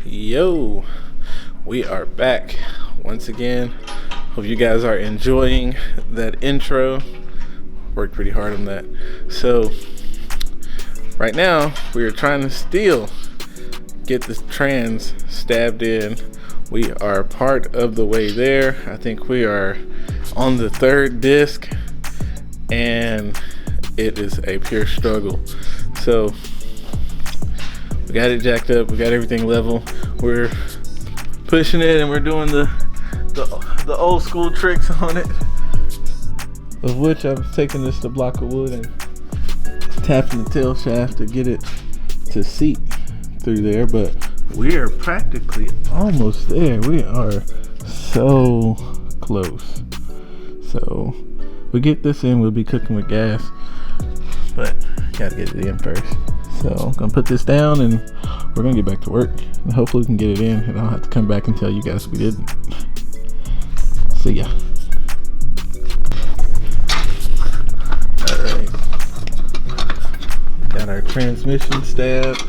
Yo, we are back once again. Hope you guys are enjoying that intro. Worked pretty hard on that. So right now we are trying to still get this trans stabbed in. We are part of the way there. I think we are on the third disc and it is a pure struggle. So we got it jacked up, we got everything level. We're pushing it and we're doing the old school tricks on it. Of which I'm taking this block of wood and tapping the tail shaft to get it to seat through there, but we are practically almost there. We are so close. So we get this in, we'll be cooking with gas, but gotta get it in first. So I'm gonna put this down and we're gonna get back to work. And hopefully we can get it in and I don't have to come back and tell you guys we didn't. See ya. Alright. Got our transmission stabbed,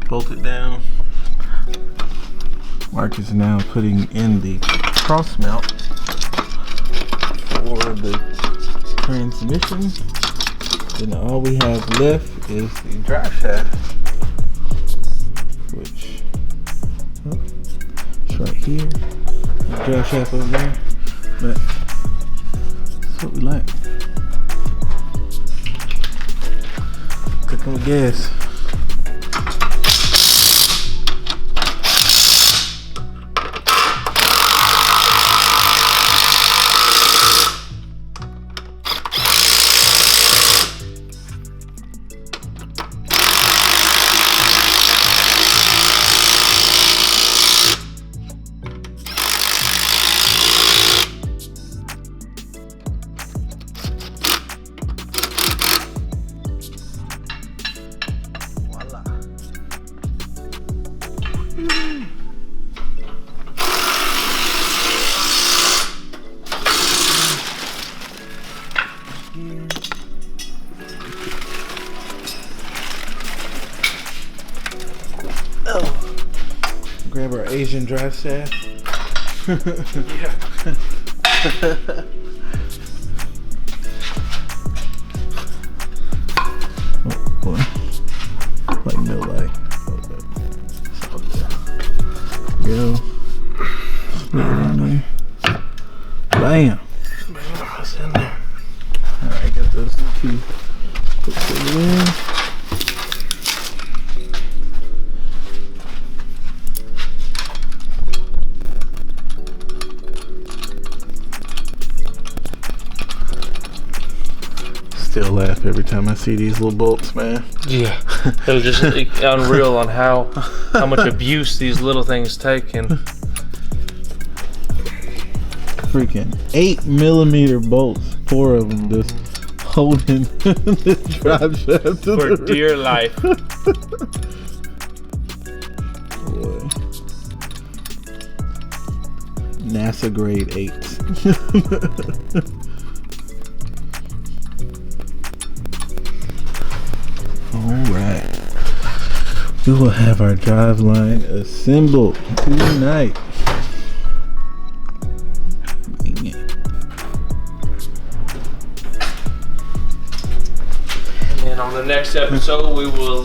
bolted down. Mark is now putting in the cross mount for the transmission. Then all we have left is the drive shaft, which it's right here. The drive shaft over there, but that's what we like. Cooking with gas. Grab our Asian drive shaft. Yeah. Oh boy. Like no light. Go. Put it in there. Bam. What's in there? Alright, got those two. Put it in. Still laugh every time I see these little bolts, man. Yeah, it was just unreal on how much abuse these little things take. And freaking 8mm bolts, 4 of them just holding this drive shaft to for dear life. Boy. NASA grade 8s. Alright, we will have our drive line assembled tonight. And on the next episode, we will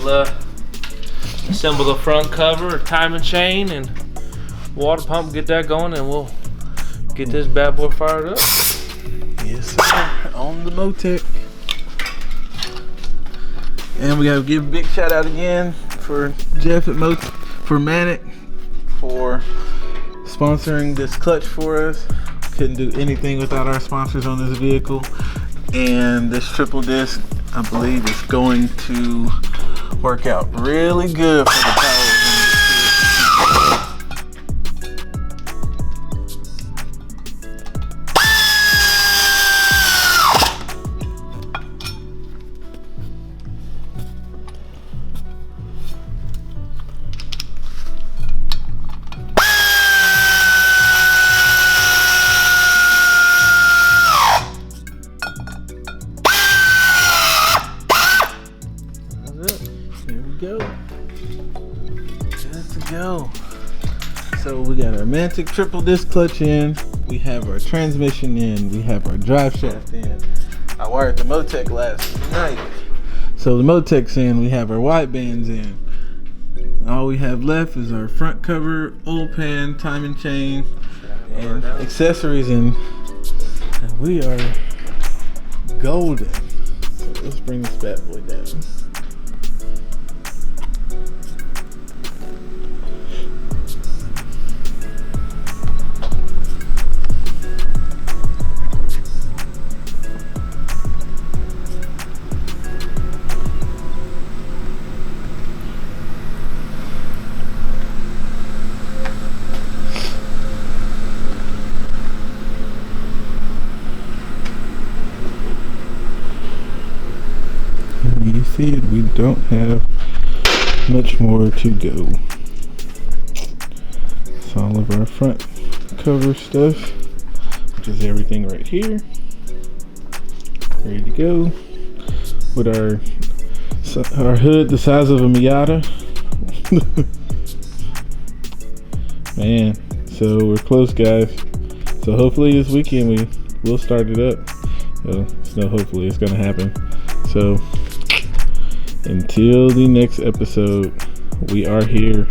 assemble the front cover, timing chain, and water pump, get that going, and we'll get this bad boy fired up. Yes, sir. On the Motec. And we gotta give a big shout out again for Jeff at Manic for sponsoring this clutch for us. Couldn't do anything without our sponsors on this vehicle. And this triple disc, I believe, is going to work out really good for the power. There we go. Good to go. So we got our Mantic triple disc clutch in, we have our transmission in, we have our drive shaft in. I wired the Motec last night. So the Motec's in, we have our wide bands in. All we have left is our front cover, oil pan, timing chain, and accessories, and we are golden. So let's bring this bad boy down. You see it, we don't have much more to go. It's all of our front cover stuff, which is everything right here. Ready to go. With our hood the size of a Miata. Man, so we're close, guys. So hopefully this weekend we'll start it up. Well, it's no hopefully, it's gonna happen. So until the next episode, we are here.